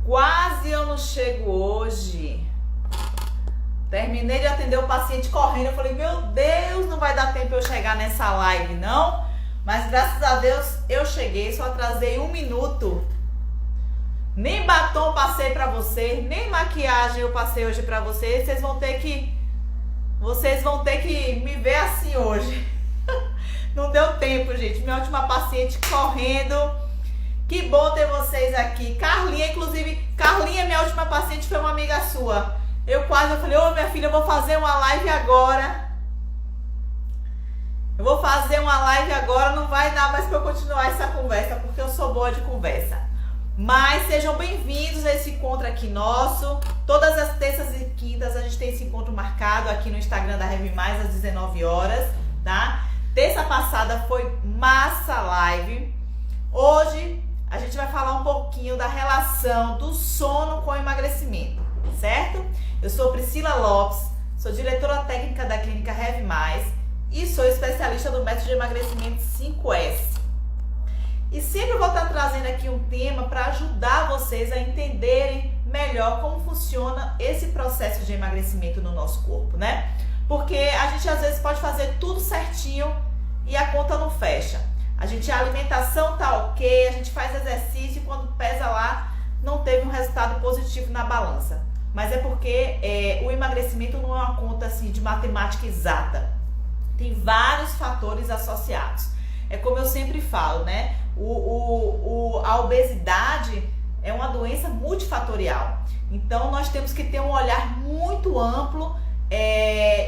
Quase eu não chego hoje. Terminei de atender o paciente correndo. Eu falei, meu Deus, não vai dar tempo eu chegar nessa live, não. Mas graças a Deus eu cheguei, só atrasei 1 minuto. Nem batom passei pra vocês, nem maquiagem eu passei hoje pra vocês. Vocês vão ter que me ver assim hoje. Não deu tempo, gente. Minha última paciente correndo. Que bom ter vocês aqui. Carlinha, inclusive, Carlinha, minha última paciente, foi uma amiga sua. Eu falei, ô minha filha, eu vou fazer uma live agora. Não vai dar mais pra eu continuar essa conversa, porque eu sou boa de conversa. Mas sejam bem-vindos a esse encontro aqui nosso. Todas as terças e quintas a gente tem esse encontro marcado aqui no Instagram da Heavy Mais às 19 horas, tá? Terça passada foi massa live. Hoje a gente vai falar um pouquinho da relação do sono com o emagrecimento, certo? Eu sou Priscila Lopes, sou diretora técnica da clínica Heavy Mais e sou especialista do método de emagrecimento 5S. E sempre vou estar trazendo aqui um tema para ajudar vocês a entenderem melhor como funciona esse processo de emagrecimento no nosso corpo, né? Porque a gente às vezes pode fazer tudo certinho e a conta não fecha. A alimentação tá ok, a gente faz exercício e quando pesa lá não teve um resultado positivo na balança. Mas é porque o emagrecimento não é uma conta assim de matemática exata. Tem vários fatores associados. É como eu sempre falo, né? A obesidade é uma doença multifatorial. Então nós temos que ter um olhar muito amplo,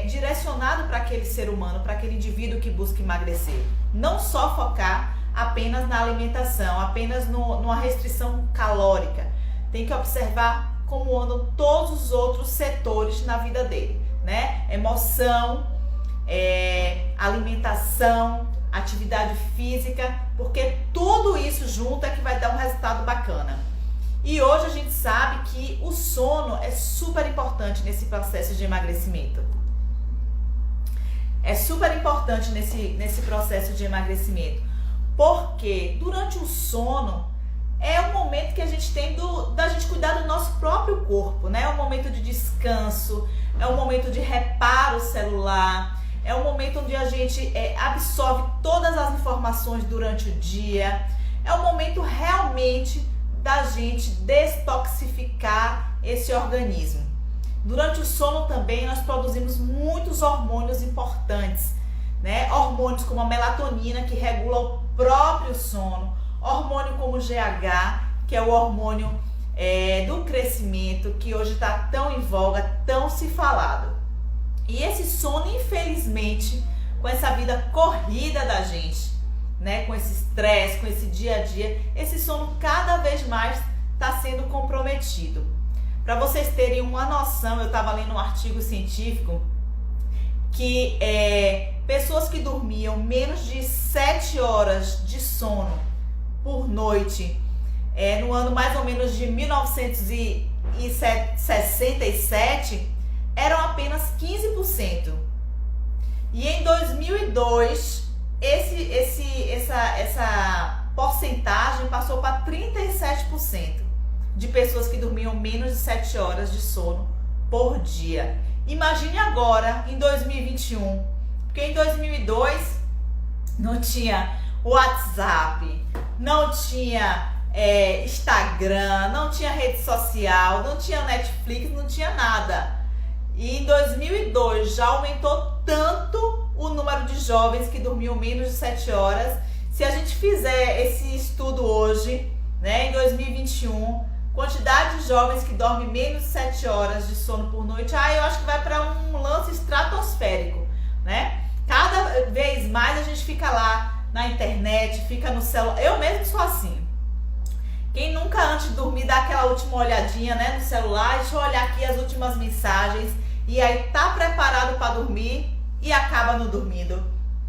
direcionado para aquele ser humano, para aquele indivíduo que busca emagrecer. Não só focar apenas na alimentação, apenas numa restrição calórica. Tem que observar como andam todos os outros setores na vida dele, né? Emoção, alimentação, atividade física, porque tudo isso junto é que vai dar um resultado bacana. E hoje a gente sabe que o sono é super importante nesse processo de emagrecimento. É super importante nesse processo de emagrecimento, porque durante o sono é o momento que a gente tem da gente cuidar do nosso próprio corpo, né? É um momento de descanso, é um momento de reparo celular, é um momento onde a gente absorve todas as informações durante o dia, é um momento realmente da gente destoxificar esse organismo. Durante o sono também nós produzimos muitos hormônios importantes, né? Hormônios como a melatonina, que regula o próprio sono, hormônio como o GH, que é o hormônio do crescimento, que hoje está tão em voga, tão se falado. E esse sono, infelizmente, com essa vida corrida da gente, né? Com esse estresse, com esse dia a dia, esse sono cada vez mais está sendo comprometido. Para vocês terem uma noção, eu estava lendo um artigo científico que pessoas que dormiam menos de 7 horas de sono por noite, no ano mais ou menos de 1967, eram apenas 15%. E em 2002, essa porcentagem passou para 37%. De pessoas que dormiam menos de 7 horas de sono por dia. Imagine agora, em 2021, porque em 2002 não tinha WhatsApp, não tinha Instagram, não tinha rede social, não tinha Netflix, não tinha nada. E em 2002 já aumentou tanto o número de jovens que dormiam menos de 7 horas. Se a gente fizer esse estudo hoje, né, em 2021... quantidade de jovens que dormem menos de 7 horas de sono por noite, eu acho que vai para um lance estratosférico, né? Cada vez mais a gente fica lá na internet, fica no celular. Eu mesmo sou assim. Quem nunca antes de dormir dá aquela última olhadinha, né, no celular, deixa eu olhar aqui as últimas mensagens, e aí tá preparado para dormir e acaba não dormindo,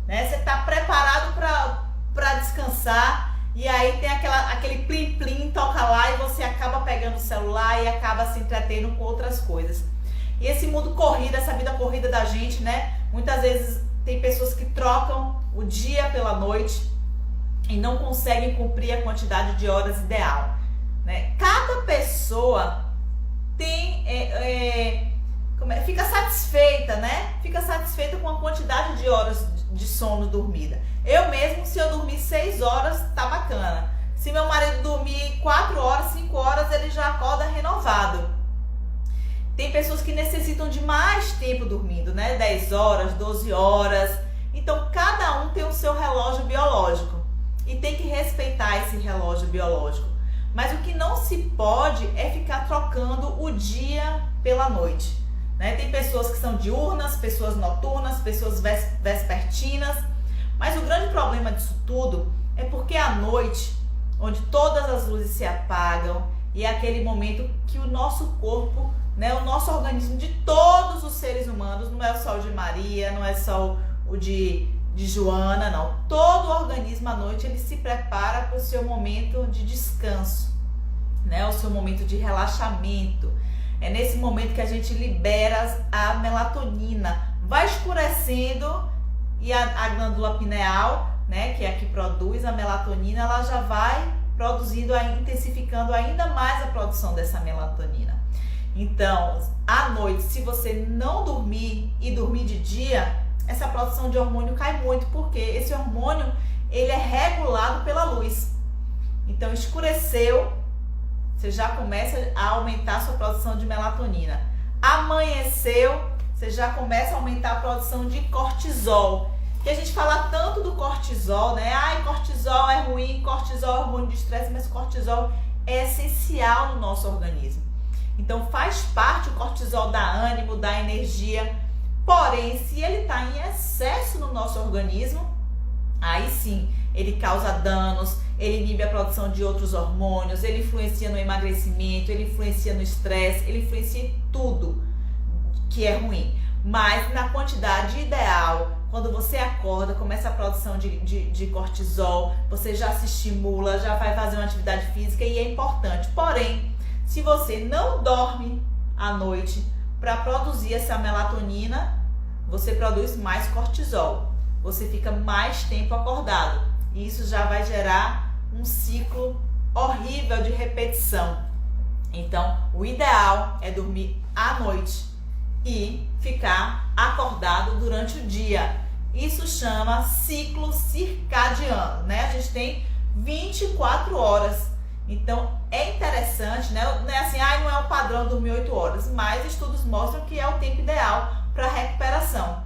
né? Você tá preparado para descansar, e aí tem aquele plim-plim, toca lá e você acaba pegando o celular e acaba se entretendo com outras coisas. E esse mundo corrido, essa vida corrida da gente, né? Muitas vezes tem pessoas que trocam o dia pela noite e não conseguem cumprir a quantidade de horas ideal, né? Cada pessoa pessoa fica satisfeita, né? Fica satisfeita com a quantidade de horas de sono dormida. Eu mesmo, se eu dormir 6 horas, tá bacana. Se meu marido dormir 4 horas, 5 horas, ele já acorda renovado. Tem pessoas que necessitam de mais tempo dormindo, né? 10 horas, 12 horas. Então, cada um tem o seu relógio biológico e tem que respeitar esse relógio biológico. Mas o que não se pode é ficar trocando o dia pela noite, né? Tem pessoas que são diurnas, pessoas noturnas, pessoas vespertinas. Mas o grande problema disso tudo é porque à noite, onde todas as luzes se apagam, e é aquele momento que o nosso corpo, né, o nosso organismo de todos os seres humanos, não é só o de Maria, não é só o de Joana, não. Todo o organismo à noite ele se prepara para o seu momento de descanso, né, o seu momento de relaxamento. É nesse momento que a gente libera a melatonina. Vai escurecendo e a glândula pineal, né, que é a que produz a melatonina, ela já vai produzindo, intensificando ainda mais a produção dessa melatonina. Então, à noite, se você não dormir e dormir de dia, essa produção de hormônio cai muito, porque esse hormônio ele é regulado pela luz. Então, escureceu, você já começa a aumentar a sua produção de melatonina. Amanheceu, você já começa a aumentar a produção de cortisol. Que a gente fala tanto do cortisol, né? Ai, cortisol é ruim, cortisol é hormônio de estresse, mas cortisol é essencial no nosso organismo. Então faz parte o cortisol da ânimo, da energia. Porém, se ele está em excesso no nosso organismo, aí sim, ele causa danos, ele inibe a produção de outros hormônios, ele influencia no emagrecimento, ele influencia no estresse, ele influencia em tudo que é ruim. Mas na quantidade ideal, quando você acorda, começa a produção de cortisol, você já se estimula, já vai fazer uma atividade física e é importante. Porém, se você não dorme à noite para produzir essa melatonina, você produz mais cortisol. Você fica mais tempo acordado. E isso já vai gerar um ciclo horrível de repetição. Então, o ideal é dormir à noite e ficar acordado durante o dia. Isso chama ciclo circadiano, né? A gente tem 24 horas. Então, é interessante, né? Não é assim, não é o padrão dormir 8 horas, mas estudos mostram que é o tempo ideal para recuperação.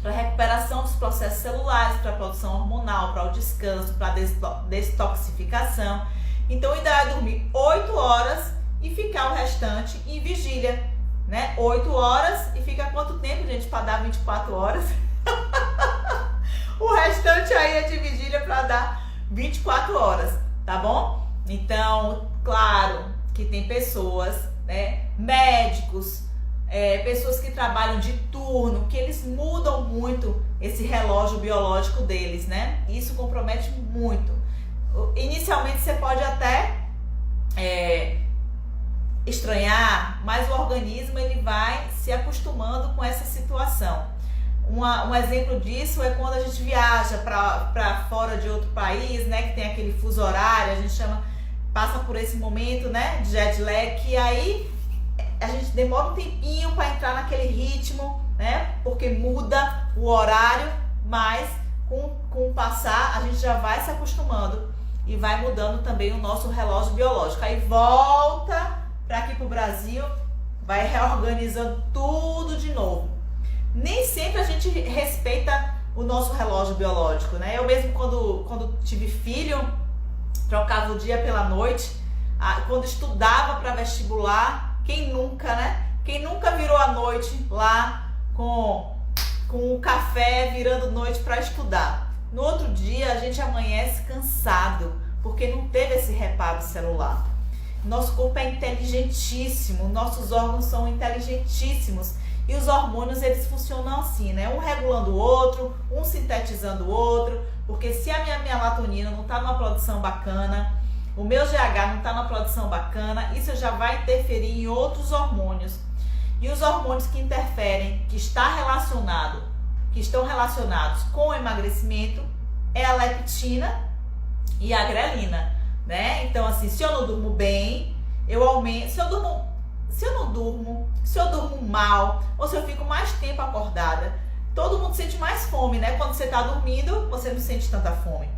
Para recuperação dos processos celulares, para a produção hormonal, para o descanso, para a destoxificação. Então, o ideal é dormir 8 horas e ficar o restante em vigília, né? 8 horas e fica quanto tempo, gente, para dar 24 horas? O restante aí é de vigília para dar 24 horas, tá bom? Então, claro que tem pessoas, né, médicos, pessoas que trabalham de turno, que eles mudam muito esse relógio biológico deles, né? Isso compromete muito. Inicialmente você pode até estranhar, mas o organismo ele vai se acostumando com essa situação. Um exemplo disso é quando a gente viaja para fora de outro país, né, que tem aquele fuso horário, a gente passa por esse momento, né, de jet lag, que aí a gente demora um tempinho para entrar naquele ritmo, né, porque muda o horário, mas com o passar a gente já vai se acostumando e vai mudando também o nosso relógio biológico. Aí volta para aqui para o Brasil, vai reorganizando tudo de novo. Nem sempre a gente respeita o nosso relógio biológico, né? Eu mesmo quando tive filho, trocava o dia pela noite. Quando estudava para vestibular, quem nunca, né? Quem nunca virou a noite lá com o café virando noite para estudar? No outro dia a gente amanhece cansado, porque não teve esse reparo celular. Nosso corpo é inteligentíssimo, nossos órgãos são inteligentíssimos. E os hormônios, eles funcionam assim, né? Um regulando o outro, um sintetizando o outro. Porque se a minha melatonina não está numa produção bacana, o meu GH não está numa produção bacana, isso já vai interferir em outros hormônios. E os hormônios que interferem, que estão relacionados com o emagrecimento, é a leptina e a grelina, né? Então, assim, se eu não durmo bem, eu aumento, se eu não durmo, se eu durmo mal, ou se eu fico mais tempo acordada, todo mundo sente mais fome, né? Quando você tá dormindo, você não sente tanta fome.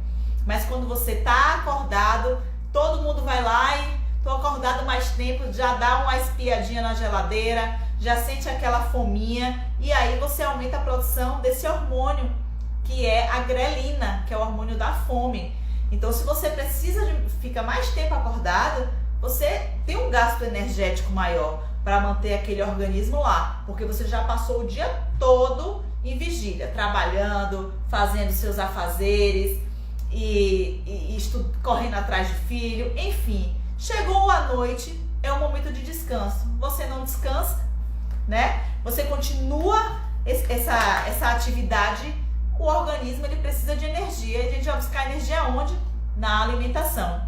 Mas quando você tá acordado, todo mundo vai lá e tô acordado mais tempo, já dá uma espiadinha na geladeira, já sente aquela fominha, e aí você aumenta a produção desse hormônio, que é a grelina, que é o hormônio da fome. Então, se você fica mais tempo acordado, você tem um gasto energético maior para manter aquele organismo lá, porque você já passou o dia todo em vigília, trabalhando, fazendo seus afazeres e correndo atrás de filho, enfim. Chegou a noite, é um momento de descanso. Você não descansa, né? Você continua essa atividade, o organismo ele precisa de energia. E a gente vai buscar energia onde? Na alimentação.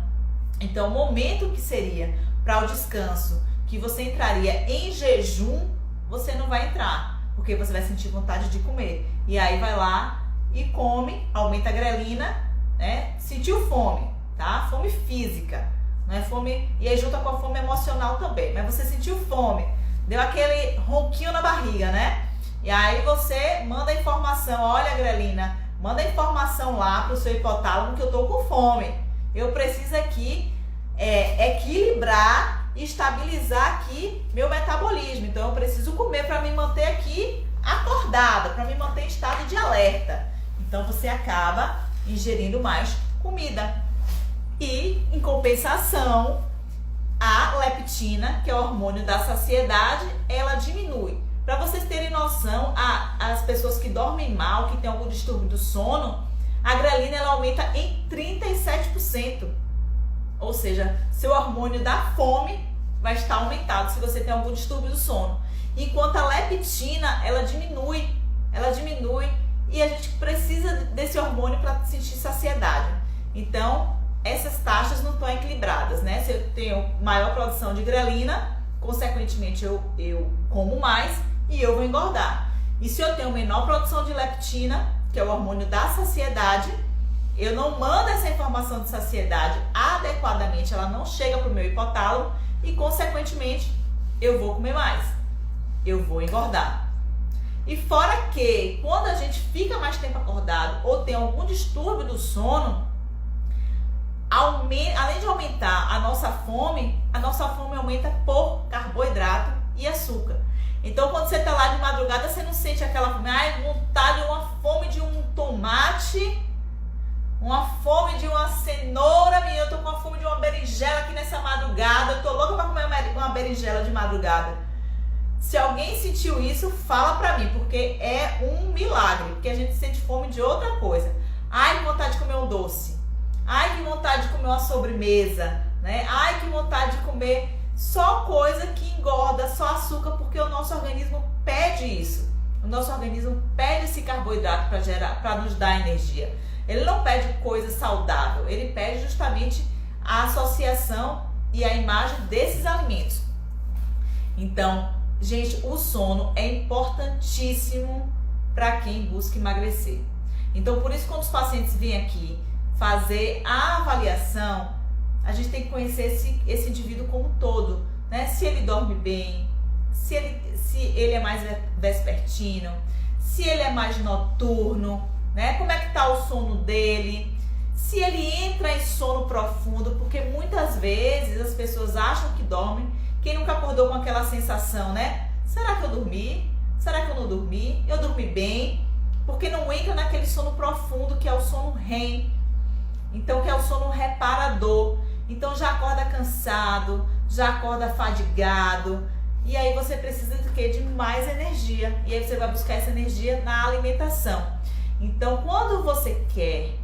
Então, o momento que seria para o descanso, que você entraria em jejum, você não vai entrar, porque você vai sentir vontade de comer. E aí vai lá e come, aumenta a grelina, né? Sentiu fome, tá? Fome física, não é fome, e aí junta com a fome emocional também. Mas você sentiu fome, deu aquele ronquinho na barriga, né? E aí você manda a informação, olha, grelina, manda a informação lá pro seu hipotálamo que eu tô com fome. Eu preciso aqui equilibrar e estabilizar aqui meu metabolismo. Então eu preciso comer para me manter aqui acordada, para me manter em estado de alerta. Então você acaba ingerindo mais comida. E em compensação, a leptina, que é o hormônio da saciedade, ela diminui. Para vocês terem noção, as pessoas que dormem mal, que têm algum distúrbio do sono, a grelina ela aumenta em 37%. Ou seja, seu hormônio da fome vai estar aumentado se você tem algum distúrbio do sono. Enquanto a leptina, ela diminui e a gente precisa desse hormônio para sentir saciedade. Então, essas taxas não estão equilibradas, né? Se eu tenho maior produção de grelina, consequentemente eu como mais e eu vou engordar. E se eu tenho menor produção de leptina, que é o hormônio da saciedade, eu não mando essa informação de saciedade adequadamente, ela não chega para o meu hipotálamo e, consequentemente, eu vou comer mais, eu vou engordar. E fora que, quando a gente fica mais tempo acordado ou tem algum distúrbio do sono, além de aumentar a nossa fome aumenta por carboidrato e açúcar. Então, quando você está lá de madrugada, você não sente aquela fome, vontade, uma fome de um tomate, uma fome de uma cenoura, menina, eu tô com a fome de uma berinjela aqui nessa madrugada, eu tô louca para comer uma berinjela de madrugada. Se alguém sentiu isso, fala pra mim, porque é um milagre, porque a gente sente fome de outra coisa. Ai, que vontade de comer um doce. Ai, que vontade de comer uma sobremesa, né? Ai, que vontade de comer só coisa que engorda, só açúcar, porque o nosso organismo pede isso. O nosso organismo pede esse carboidrato para nos dar energia. Ele não pede coisa saudável, ele pede justamente a associação e a imagem desses alimentos. Então, gente, o sono é importantíssimo para quem busca emagrecer. Então, por isso, quando os pacientes vêm aqui fazer a avaliação, a gente tem que conhecer esse indivíduo como um todo, né? Se ele dorme bem, se ele é mais vespertino, se ele é mais noturno, né? Como é que tá o sono dele, se ele entra em sono profundo, porque muitas vezes as pessoas acham que dormem. Quem nunca acordou com aquela sensação, né? Será que eu dormi? Será que eu não dormi? Eu dormi bem? Porque não entra naquele sono profundo que é o sono REM. Então, que é o sono reparador. Então, já acorda cansado, já acorda fadigado. E aí você precisa de quê? De mais energia. E aí você vai buscar essa energia na alimentação. Então, quando você quer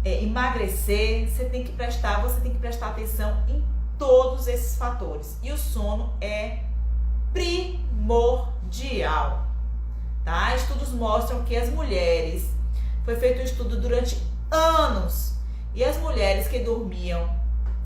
emagrecer, você tem que prestar atenção em todos esses fatores. E o sono é primordial, tá? Estudos mostram que as mulheres, foi feito um estudo durante anos, e as mulheres que dormiam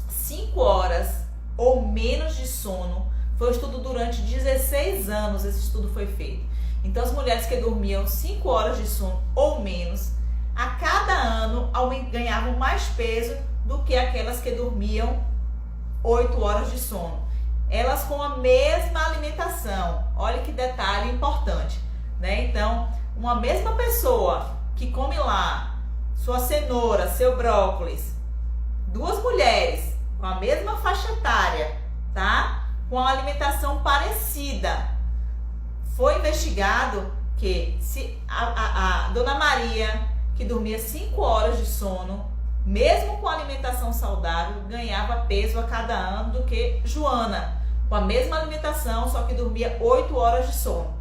5 horas ou menos de sono, foi um estudo durante 16 anos, esse estudo foi feito. Então, as mulheres que dormiam 5 horas de sono ou menos, a cada ano ganhavam mais peso do que aquelas que dormiam 8 horas de sono. elas com a mesma alimentação. Olha que detalhe importante, né? Então, uma mesma pessoa que come lá sua cenoura, seu brócolis, duas mulheres com a mesma faixa etária, tá? Com a alimentação parecida. Foi investigado que se a Dona Maria, que dormia 5 horas de sono, mesmo com alimentação saudável, ganhava peso a cada ano do que Joana, com a mesma alimentação, só que dormia 8 horas de sono.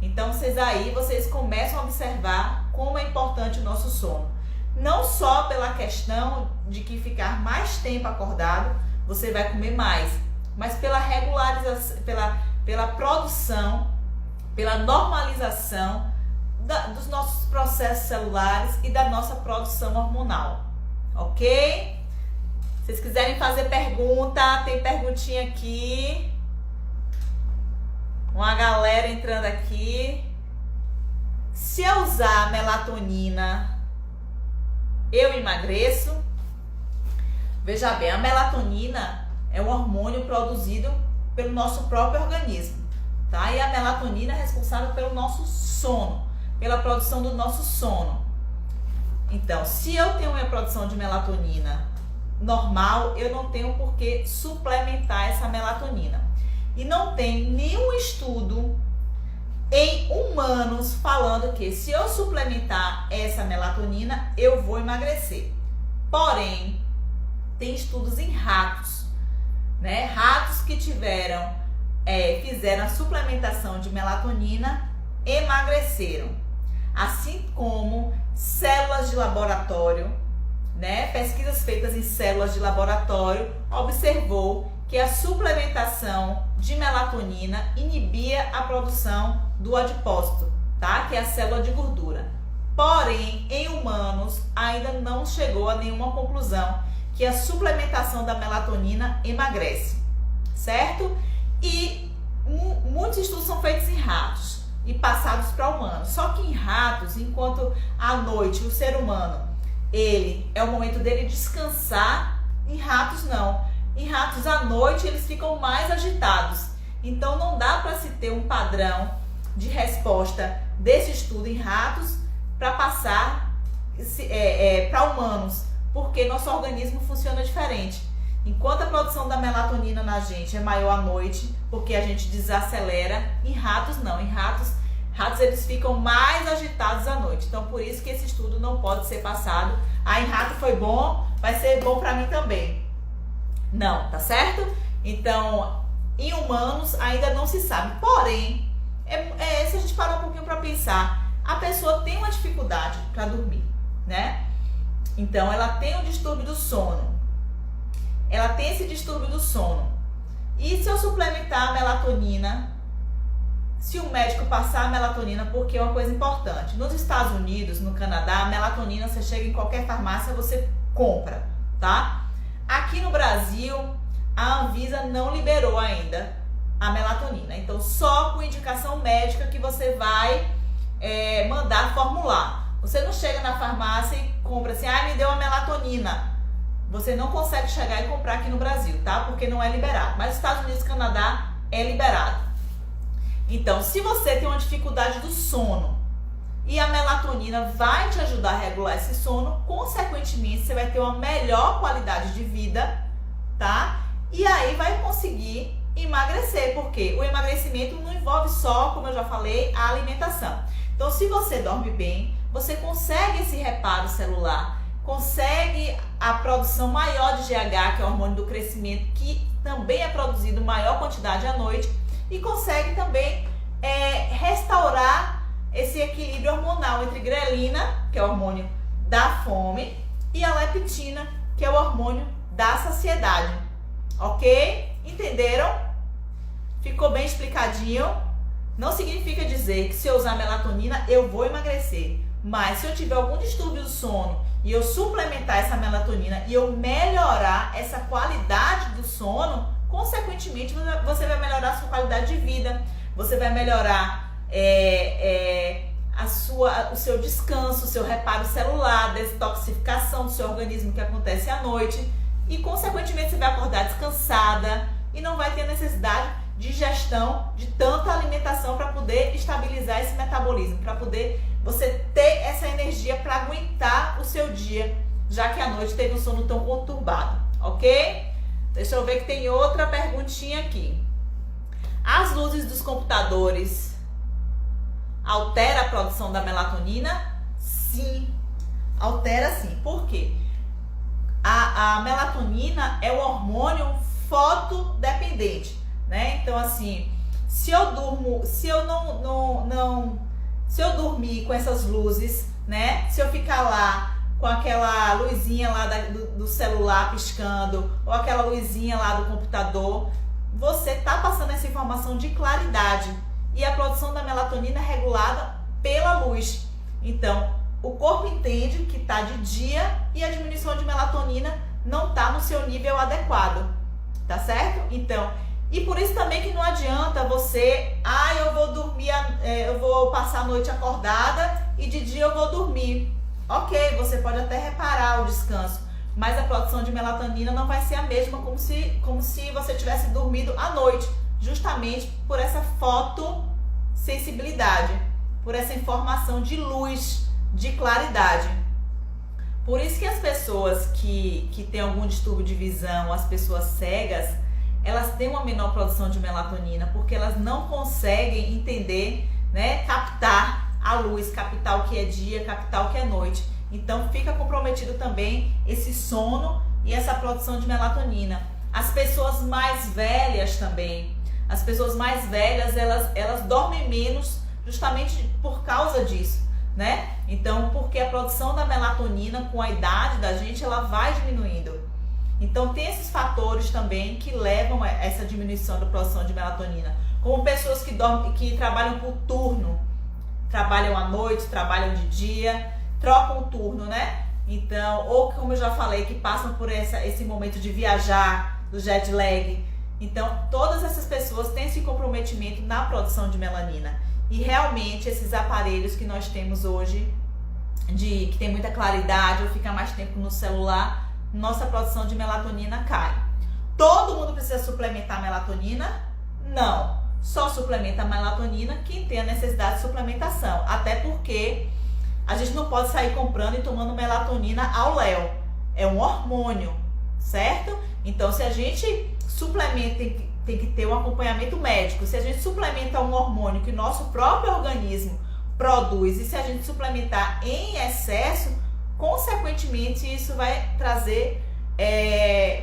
Então, vocês começam a observar como é importante o nosso sono. Não só pela questão de que ficar mais tempo acordado, você vai comer mais, mas pela regularização, pela produção, pela normalização dos nossos processos celulares e da nossa produção hormonal. Ok? Se vocês quiserem fazer pergunta, tem perguntinha aqui. Uma galera entrando aqui. Se eu usar melatonina, eu emagreço? Veja bem, a melatonina é um hormônio produzido pelo nosso próprio organismo, tá? E a melatonina é responsável pelo nosso sono, pela produção do nosso sono. Então, se eu tenho minha produção de melatonina normal, eu não tenho por que suplementar essa melatonina. E não tem nenhum estudo em humanos falando que se eu suplementar essa melatonina, eu vou emagrecer. Porém, tem estudos em ratos, né? Ratos que fizeram a suplementação de melatonina, emagreceram. Assim como células de laboratório, né? Pesquisas feitas em células de laboratório observou que a suplementação de melatonina inibia a produção do adipócito, tá? Que é a célula de gordura. Porém, em humanos ainda não chegou a nenhuma conclusão que a suplementação da melatonina emagrece, certo? E muitos estudos são feitos em ratos e passados para humanos. Só que em ratos, enquanto à noite o ser humano, ele é o momento dele descansar, em ratos não. Em ratos à noite eles ficam mais agitados. Então não dá para se ter um padrão de resposta desse estudo em ratos para passar para humanos, porque nosso organismo funciona diferente. Enquanto a produção da melatonina na gente é maior à noite, porque a gente desacelera, em ratos não. Em ratos eles ficam mais agitados à noite. Então por isso que esse estudo não pode ser passado. Em rato foi bom, vai ser bom para mim também. Não, tá certo? Então, em humanos ainda não se sabe. Porém, se a gente parar um pouquinho para pensar, a pessoa tem uma dificuldade para dormir, né? Então, ela tem um distúrbio do sono. Ela tem esse distúrbio do sono. E se eu suplementar a melatonina, se o médico passar a melatonina, porque é uma coisa importante. Nos Estados Unidos, no Canadá, a melatonina, você chega em qualquer farmácia, você compra, tá? Aqui no Brasil, a Anvisa não liberou ainda a melatonina. Então, só com indicação médica que você vai mandar formular. Você não chega na farmácia e compra assim, me deu uma melatonina. Você não consegue chegar e comprar aqui no Brasil, tá? Porque não é liberado. Mas nos Estados Unidos e Canadá é liberado. Então, se você tem uma dificuldade do sono e a melatonina vai te ajudar a regular esse sono, consequentemente, você vai ter uma melhor qualidade de vida, tá? E aí vai conseguir emagrecer, porque o emagrecimento não envolve só, como eu já falei, a alimentação. Então, se você dorme bem, você consegue esse reparo celular, consegue a produção maior de GH, que é o hormônio do crescimento, que também é produzido em maior quantidade à noite, e consegue também restaurar esse equilíbrio hormonal entre grelina, que é o hormônio da fome, e a leptina, que é o hormônio da saciedade. Ok? Entenderam? Ficou bem explicadinho? Não significa dizer que se eu usar melatonina eu vou emagrecer, mas se eu tiver algum distúrbio do sono e eu suplementar essa melatonina e eu melhorar essa qualidade do sono, consequentemente você vai melhorar a sua qualidade de vida, você vai melhorar o seu descanso, o seu reparo celular, detoxificação do seu organismo que acontece à noite, e consequentemente você vai acordar descansada e não vai ter necessidade de ingestão de tanta alimentação para poder estabilizar esse metabolismo, para poder você ter essa energia para aguentar o seu dia, já que à noite teve um sono tão conturbado, ok? Deixa eu ver que tem outra perguntinha aqui. As luzes dos computadores altera a produção da melatonina? Sim, altera sim. Por quê? A melatonina é um hormônio fotodependente, né? Então assim, se eu dormir com essas luzes, né? Se eu ficar lá com aquela luzinha lá do celular piscando, ou aquela luzinha lá do computador, você tá passando essa informação de claridade. E a produção da melatonina é regulada pela luz. Então, o corpo entende que está de dia e a diminuição de melatonina não está no seu nível adequado, tá certo? Então, e por isso também que não adianta você, eu vou dormir, eu vou passar a noite acordada e de dia eu vou dormir. Ok, você pode até reparar o descanso, mas a produção de melatonina não vai ser a mesma como se você tivesse dormido à noite, justamente por essa fotossensibilidade, por essa informação de luz, de claridade. Por isso que as pessoas que têm algum distúrbio de visão, as pessoas cegas, elas têm uma menor produção de melatonina, porque elas não conseguem entender, né, captar a luz, captar o que é dia, captar o que é noite. Então fica comprometido também esse sono e essa produção de melatonina. As pessoas mais velhas também, as pessoas mais velhas, elas dormem menos justamente por causa disso, né? Então, porque a produção da melatonina com a idade da gente, ela vai diminuindo. Então tem esses fatores também que levam a essa diminuição da produção de melatonina. Como pessoas que trabalham por turno, trabalham à noite, trabalham de dia, trocam o turno, né? Então, ou como eu já falei, que passam por esse momento de viajar, do jet lag. Então, todas essas pessoas têm esse comprometimento na produção de melanina. E realmente esses aparelhos que nós temos hoje, que tem muita claridade, ou fica mais tempo no celular, nossa produção de melatonina cai. Todo mundo precisa suplementar melatonina? Não. Só suplementa a melatonina quem tem a necessidade de suplementação. Até porque a gente não pode sair comprando e tomando melatonina ao léu. É um hormônio, certo? Então, se a gente suplementa, tem que ter um acompanhamento médico. Se a gente suplementa um hormônio que o nosso próprio organismo produz, e se a gente suplementar em excesso, consequentemente isso vai trazer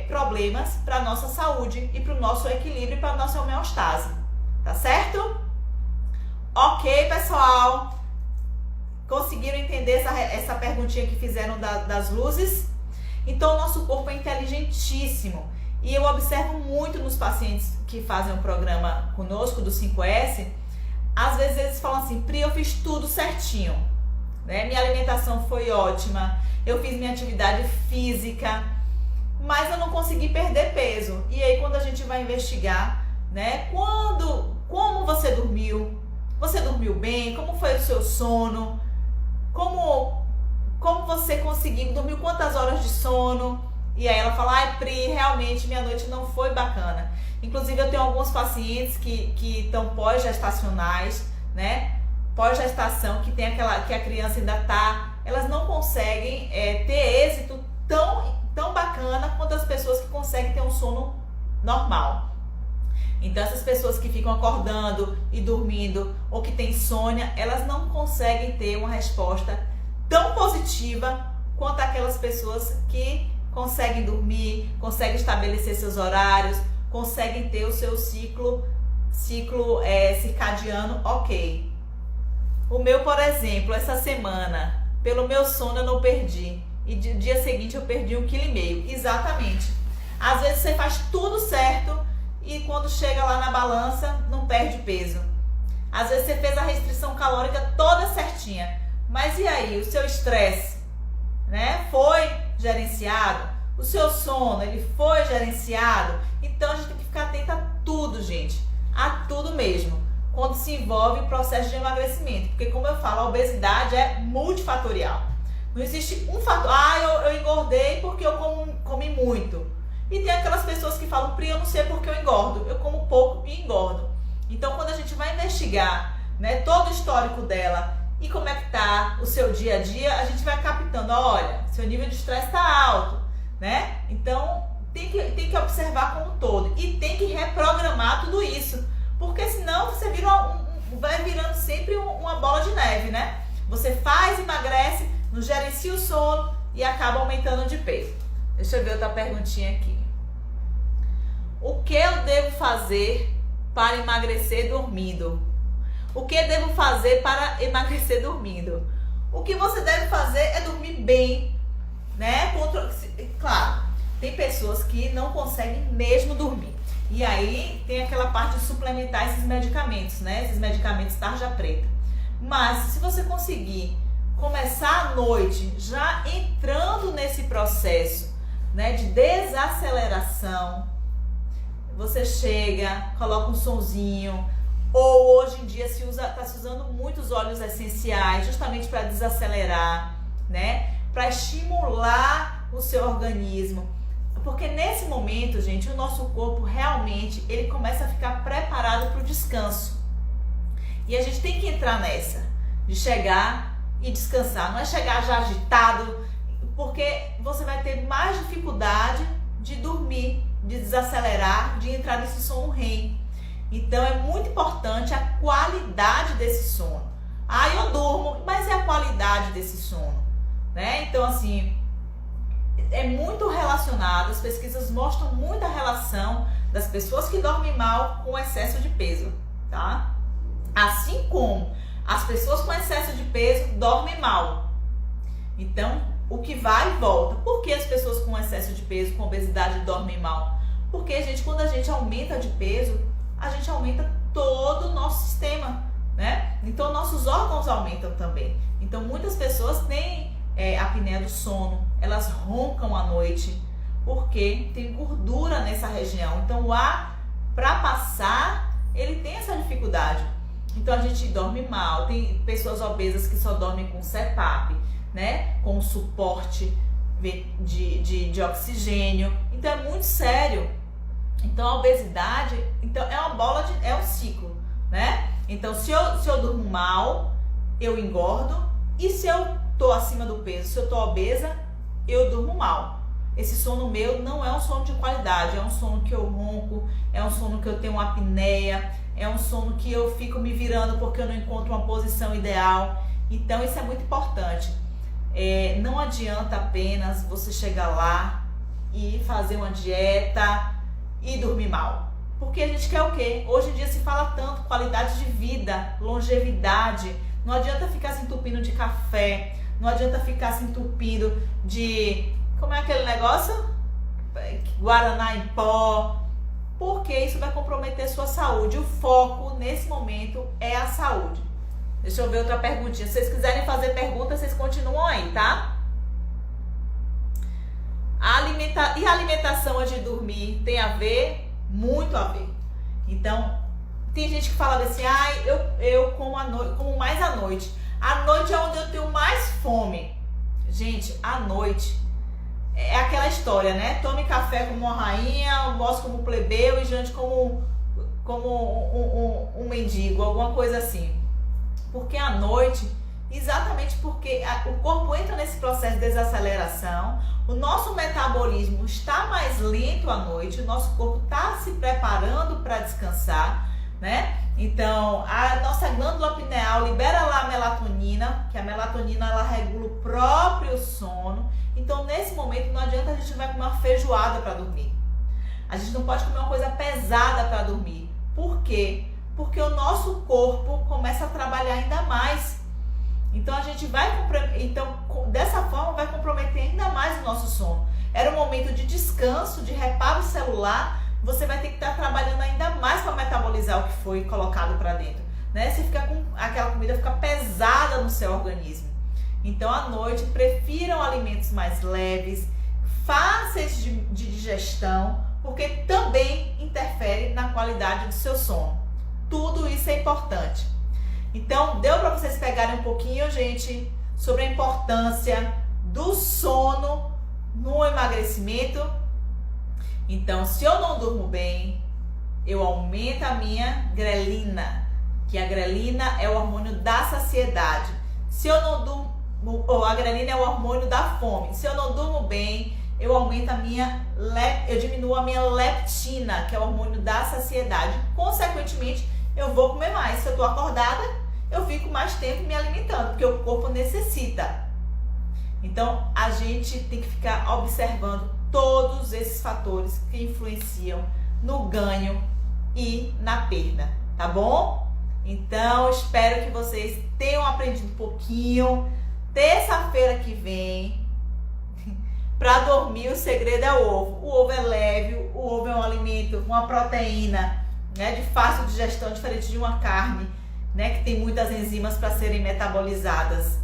problemas para a nossa saúde e para o nosso equilíbrio e para a nossa homeostase. Tá certo? Ok, pessoal? Conseguiram entender essa perguntinha que fizeram das luzes? Então, o nosso corpo é inteligentíssimo. E eu observo muito nos pacientes que fazem um programa conosco do 5S, às vezes eles falam assim: Pri, eu fiz tudo certinho, né? Minha alimentação foi ótima, eu fiz minha atividade física, mas eu não consegui perder peso. E aí quando a gente vai investigar, né? Como você dormiu? Você dormiu bem? Como foi o seu sono? Como você conseguiu? Dormiu quantas horas de sono? E aí ela fala: ai, Pri, realmente minha noite não foi bacana. Inclusive eu tenho alguns pacientes que estão pós-gestacionais, né? Pós-gestação, que tem que a criança ainda tá, elas não conseguem ter êxito tão bacana quanto as pessoas que conseguem ter um sono normal. Então essas pessoas que ficam acordando e dormindo, ou que têm insônia, elas não conseguem ter uma resposta tão positiva quanto aquelas pessoas que conseguem dormir, conseguem estabelecer seus horários, conseguem ter o seu ciclo circadiano ok. O meu, por exemplo, essa semana, pelo meu sono eu não perdi, e no dia seguinte eu perdi 1,5 kg. Exatamente. Às vezes você faz tudo certo e quando chega lá na balança não perde peso. Às vezes você fez a restrição calórica toda certinha, mas e aí, o seu estresse, né, foi gerenciado? O seu sono, ele foi gerenciado? Então a gente tem que ficar atento a tudo, gente, a tudo mesmo, quando se envolve o processo de emagrecimento, porque como eu falo, a obesidade é multifatorial. Não existe um fator: eu engordei porque eu comi muito. E tem aquelas pessoas que falam, Pri, eu não sei porque eu engordo, eu como pouco e engordo. Então, quando a gente vai investigar, né, todo o histórico dela e como é que tá o seu dia a dia, a gente vai captando, olha, seu nível de estresse está alto, né? Então, tem que observar como um todo e tem que reprogramar tudo isso, porque senão você vai virando sempre uma bola de neve, né? Você faz, emagrece, não gerencia o sono e acaba aumentando de peso. Deixa eu ver outra perguntinha aqui. O que eu devo fazer para emagrecer dormindo? O que eu devo fazer para emagrecer dormindo? O que você deve fazer é dormir bem, né? Claro, tem pessoas que não conseguem mesmo dormir. E aí tem aquela parte de suplementar esses medicamentos, né? Esses medicamentos tarja preta. Mas se você conseguir começar a noite já entrando nesse processo, né, de desaceleração, você chega, coloca um sonzinho, ou hoje em dia está se usando muitos óleos essenciais justamente para desacelerar, né, para estimular o seu organismo. Porque nesse momento, gente, o nosso corpo realmente ele começa a ficar preparado para o descanso. E a gente tem que entrar nessa, de chegar e descansar. Não é chegar já agitado, porque você vai ter mais dificuldade de dormir, de desacelerar, de entrar nesse sono REM. Então é muito importante a qualidade desse sono. Ah, eu durmo, mas é a qualidade desse sono, né? Então assim, é muito relacionado, as pesquisas mostram muita relação das pessoas que dormem mal com excesso de peso, tá? Assim como as pessoas com excesso de peso dormem mal. Então, o que vai e volta. Por que as pessoas com excesso de peso, com obesidade, dormem mal? Porque, gente, quando a gente aumenta de peso, a gente aumenta todo o nosso sistema, né? Então, nossos órgãos aumentam também. Então, muitas pessoas têm apneia do sono, elas roncam à noite, porque tem gordura nessa região. Então, o ar, para passar, ele tem essa dificuldade. Então, a gente dorme mal. Tem pessoas obesas que só dormem com CPAP, né? Com suporte de oxigênio. Então, é muito sério. Então, a obesidade é uma bola é um ciclo, né? Então, se eu durmo mal, eu engordo. E se eu tô acima do peso, se eu tô obesa, eu durmo mal. Esse sono meu não é um sono de qualidade, é um sono que eu ronco, é um sono que eu tenho uma apneia, é um sono que eu fico me virando porque eu não encontro uma posição ideal. Então isso é muito importante. Não adianta apenas você chegar lá e fazer uma dieta e dormir mal. Porque a gente quer o quê? Hoje em dia se fala tanto qualidade de vida, longevidade. Não adianta ficar se entupindo de café, não adianta ficar se entupindo de... Como é aquele negócio? Guaraná em pó. Porque isso vai comprometer sua saúde. O foco nesse momento é a saúde. Deixa eu ver outra perguntinha. Se vocês quiserem fazer perguntas, vocês continuam aí, tá? E a alimentação antes de dormir tem a ver? Muito a ver. Então, tem gente que fala assim, eu como mais à noite. À noite é onde eu tenho mais fome. Gente, à noite é aquela história, né? Tome café como uma rainha, almoço como plebeu e jante como um mendigo, alguma coisa assim. Porque à noite, exatamente porque o corpo entra nesse processo de desaceleração, o nosso metabolismo está mais lento à noite, o nosso corpo está se preparando para descansar, né? Então, a nossa glândula pineal libera lá a melatonina, que a melatonina ela regula o próprio sono. Então, nesse momento, não adianta a gente vai comer uma feijoada para dormir. A gente não pode comer uma coisa pesada para dormir. Por quê? Porque o nosso corpo começa a trabalhar ainda mais. Então, a gente dessa forma, vai comprometer ainda mais o nosso sono. Era um momento de descanso, de reparo celular. Você vai ter que estar trabalhando ainda mais para metabolizar o que foi colocado para dentro, né? Você fica com aquela comida fica pesada no seu organismo. Então, à noite, prefiram alimentos mais leves, fáceis de digestão, porque também interfere na qualidade do seu sono. Tudo isso é importante. Então, deu para vocês pegarem um pouquinho, gente, sobre a importância do sono no emagrecimento. Então, se eu não durmo bem, eu aumento a minha grelina, que a grelina é o hormônio da saciedade. Se eu não durmo, a grelina é o hormônio da fome. Se eu não durmo bem, eu aumento eu diminuo a minha leptina, que é o hormônio da saciedade. Consequentemente, eu vou comer mais. Se eu estou acordada, eu fico mais tempo me alimentando, porque o corpo necessita. Então, a gente tem que ficar observando todos esses fatores que influenciam no ganho e na perda, tá bom? Então, espero que vocês tenham aprendido um pouquinho. Terça-feira que vem, para dormir, o segredo é o ovo. O ovo é leve, o ovo é um alimento, uma proteína, né, de fácil digestão, diferente de uma carne, né, que tem muitas enzimas para serem metabolizadas.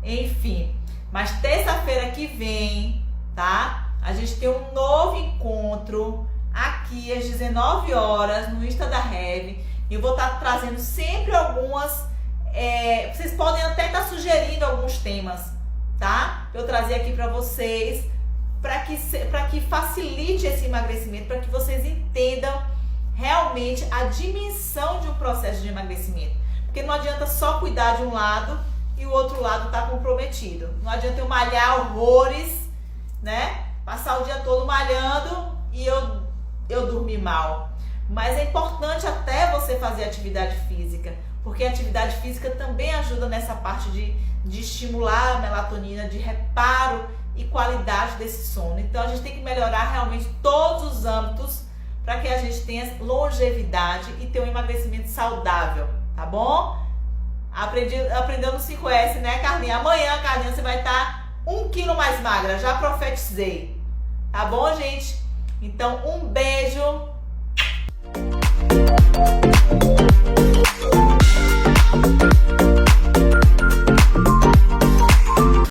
Enfim, mas terça-feira que vem, tá? A gente tem um novo encontro aqui às 19 horas no Insta da Heavy. Eu vou estar trazendo sempre algumas... vocês podem até estar sugerindo alguns temas, tá? Eu trazer aqui para vocês, para que facilite esse emagrecimento, para que vocês entendam realmente a dimensão de um processo de emagrecimento. Porque não adianta só cuidar de um lado e o outro lado tá comprometido. Não adianta eu malhar horrores, né? Passar o dia todo malhando e eu dormir mal. Mas é importante até você fazer atividade física, porque a atividade física também ajuda nessa parte de estimular a melatonina, de reparo e qualidade desse sono. Então a gente tem que melhorar realmente todos os âmbitos para que a gente tenha longevidade e ter um emagrecimento saudável, tá bom? Aprendeu no 5S, né, Carlinha? Amanhã, Carlinha, você vai estar 1 quilo mais magra, já profetizei. Tá bom, gente? Então, um beijo.